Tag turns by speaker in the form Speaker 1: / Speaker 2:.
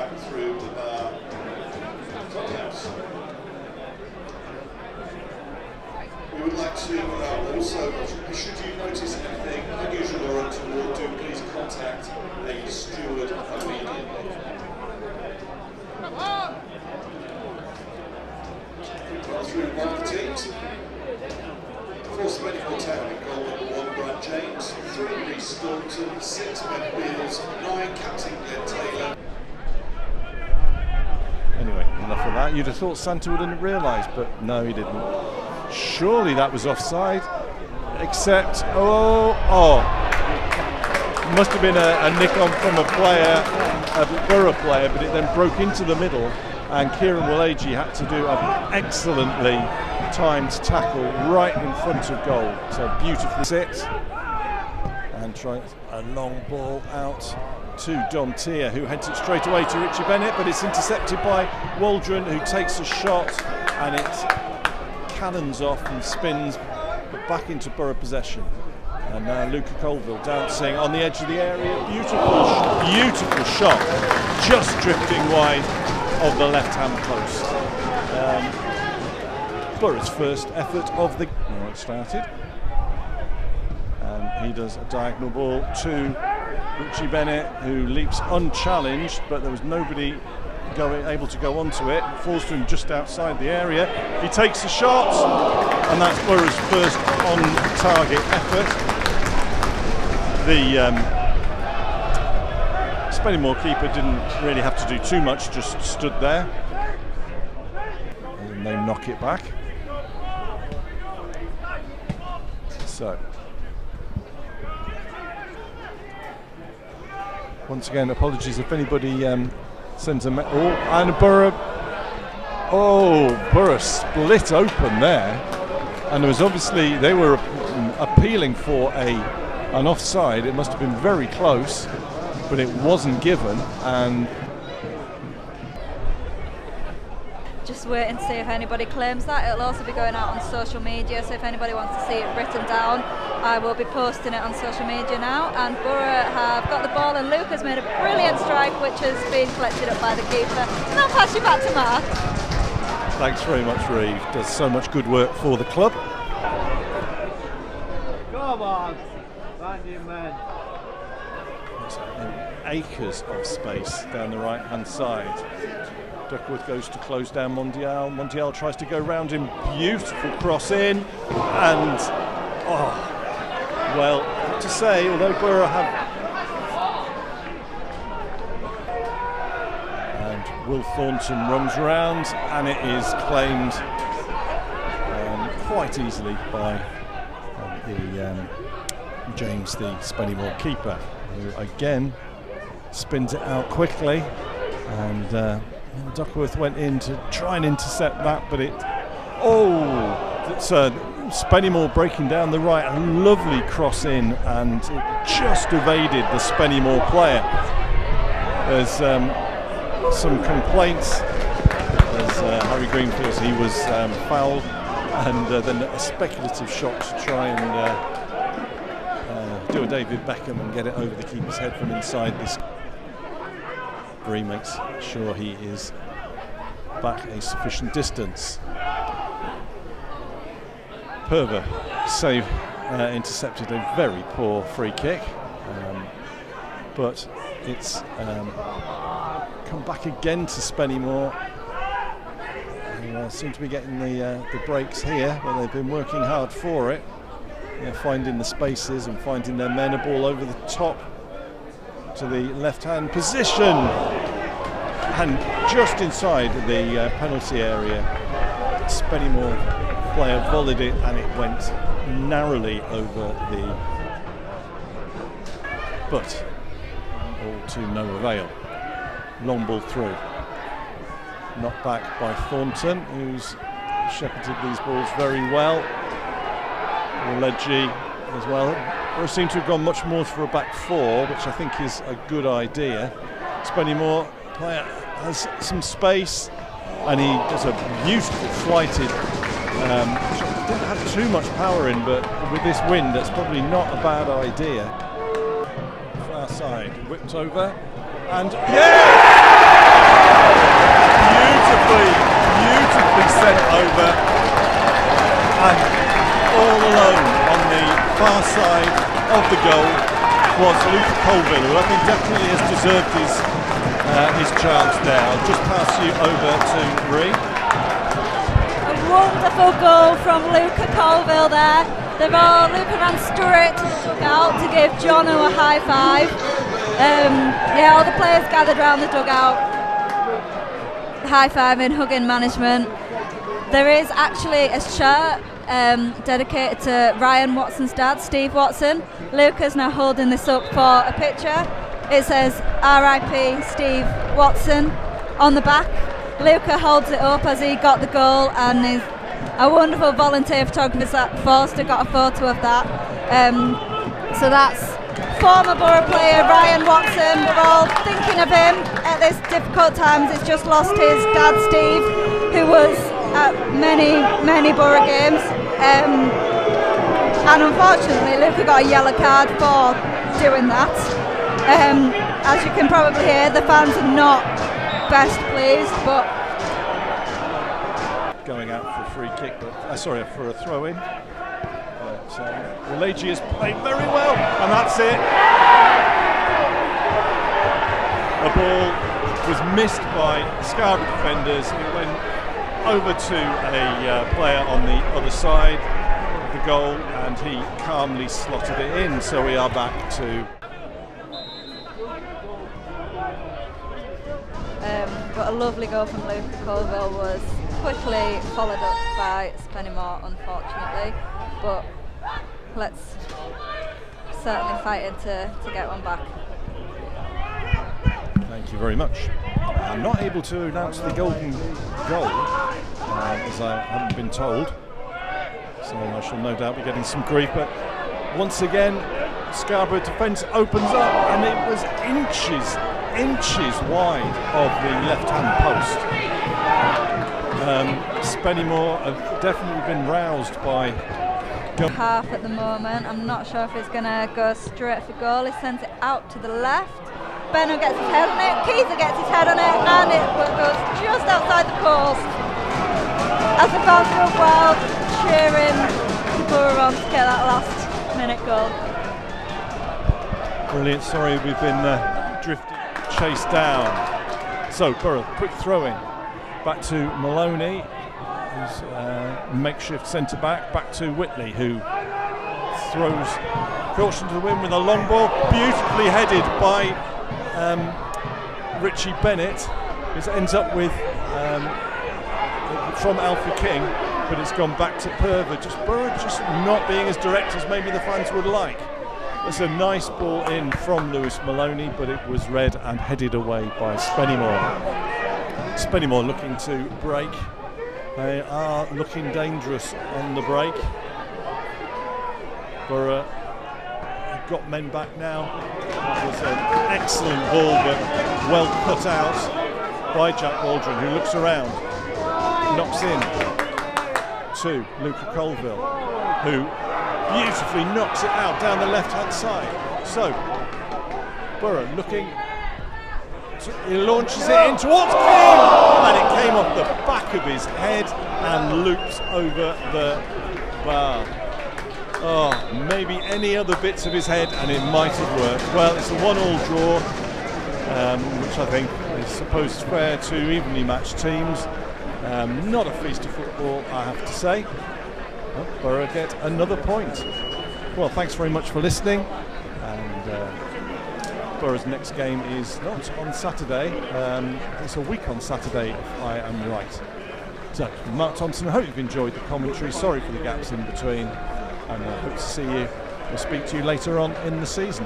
Speaker 1: back through the clubhouse. We would like to also, should you notice anything unusual or untoward, do please contact a steward immediately. Well, through one of the teams. For Spennymoor Town in goal, 1 Brad James, 3 Reece Thompson, 6 Ben Wheels, 9 Captain Glenn Taylor.
Speaker 2: Anyway, enough of that. You'd have thought Santa wouldn't realise, but no, he didn't. Surely that was offside, except, must have been a nick on from a player, a Borough player, but it then broke into the middle, and Kieran Waleji had to do an excellently timed tackle right in front of goal. So beautifully sit, and tries a long ball out to Dom Tier, who heads it straight away to Richie Bennett, but it's intercepted by Waldron, who takes a shot, and it cannons off and spins back into Borough possession. And now Luca Colville dancing on the edge of the area. Beautiful shot, just drifting wide of the left-hand post. Borough's first effort of the... Now it started. And he does a diagonal ball to Richie Bennett, who leaps unchallenged, but there was nobody able to go onto it. Falls to him just outside the area. He takes a shot, and that's Borough's first on-target effort. The Spennymoor keeper didn't really have to do too much, just stood there. And they knock it back. So, once again, apologies if anybody sends a and Borough split open there, and there was obviously, they were appealing for an offside. It must have been very close, but it wasn't given. And
Speaker 3: just wait and see if anybody claims that. It'll also be going out on social media, so if anybody wants to see it written down, I will be posting it on social media now. And Borough have got the ball, and Luke has made a brilliant strike, which has been collected up by the keeper. And I'll pass you back to Mark.
Speaker 2: Thanks very much, Reeve. Does so much good work for the club.
Speaker 4: Come on, man, you man.
Speaker 2: Acres of space down the right-hand side. Duckworth goes to close down Mondial. Mondial tries to go round him. Beautiful cross in, and well, I have to say, although Borough have, and Will Thornton runs round, and it is claimed quite easily by James, the Spennymoor keeper, who again spins it out quickly, and Duckworth went in to try and intercept that, but it's Spennymoor breaking down the right, a lovely cross in, and it just evaded the Spennymoor player. There's some complaints, as Harry Green feels he was fouled, and then a speculative shot to try and do a David Beckham and get it over the keeper's head from inside this. Green makes sure he is back a sufficient distance. Perver save intercepted a very poor free kick, but it's come back again to Spennymoor. They seem to be getting the breaks here, but they've been working hard for it. They're finding the spaces and finding their men. A ball over the top to the left-hand position, and just inside the penalty area, Spennymoor player volleyed it, and it went narrowly over the, but all to no avail. Long ball through, knocked back by Thornton, who's shepherded these balls very well. Leggy as well. They seem to have gone much more for a back four, which I think is a good idea. Spennymoor player has some space, and he does a beautiful flighted shot. Didn't have too much power in, but with this wind, that's probably not a bad idea. Far side, whipped over, and yeah! far side of the goal was Luca Colville, who I think definitely has deserved his chance there. I'll just pass you over to Rhi.
Speaker 3: A wonderful goal from Luca Colville there. Luca ran straight to the dugout to give Jono a high five. Yeah, all the players gathered around the dugout, high-fiving, hugging management. There is actually a shirt dedicated to Ryan Watson's dad, Steve Watson. Luca's now holding this up for a picture. It says RIP Steve Watson on the back. Luca holds it up as he got the goal, and is a wonderful volunteer photographer, Zach Forster, got a photo of that. So that's former Borough player Ryan Watson. We're all thinking of him at this difficult times. He's just lost his dad Steve, who was at many Borough games. And unfortunately Luca got a yellow card for doing that. As you can probably hear, the fans are not best pleased, but
Speaker 2: going out for a free kick, but for a throw in. Walagi has played very well, and that's it. The ball was missed by Scarborough defenders. It went over to a player on the other side of the goal, and he calmly slotted it in. So we are back to.
Speaker 3: But a lovely goal from Luca Colville was quickly followed up by Spennymoor, unfortunately. But let's certainly fight in to get one back.
Speaker 2: Thank you very much. I'm not able to announce the golden goal as I haven't been told, so I shall no doubt be getting some grief, but once again Scarborough defence opens up, and it was inches wide of the left-hand post. Spennymoor have definitely been roused by
Speaker 3: half at the moment. I'm not sure if it's going to go straight for goal. He sends it out to the left. Benno gets his head on it, Keezer gets his head on it, and it goes just outside the post. As the fans go wild, cheering the Borough on to get that last minute goal.
Speaker 2: Brilliant, sorry we've been chased down. So Borough, quick throw in. Back to Maloney, who's makeshift centre back to Whitley, who throws caution to the wind with a long ball, beautifully headed by Richie Bennett. It ends up with from Alfie King, but it's gone back to Purver. Borough just not being as direct as maybe the fans would like. It's a nice ball in from Lewis Maloney, but it was read and headed away by Spennymoor. Spennymoor looking to break. They are looking dangerous on the break. Borough got men back now. It was an excellent ball, but well cut out by Jack Waldron, who looks around, knocks in to Luca Colville, who beautifully knocks it out down the left-hand side. So Borough looking. He launches it in towards King, and it came off the back of his head and loops over the bar. Oh, maybe any other bits of his head and it might have worked. Well, it's a 1-1 draw, which I think is supposed fair to evenly matched teams. Not a feast of football, I have to say. Well, Borough get another point. Well, thanks very much for listening, and Borough's next game is not on Saturday, it's a week on Saturday if I am right. So, Mark Thompson, I hope you've enjoyed the commentary. Sorry for the gaps in between, and I hope to see you or speak to you later on in the season.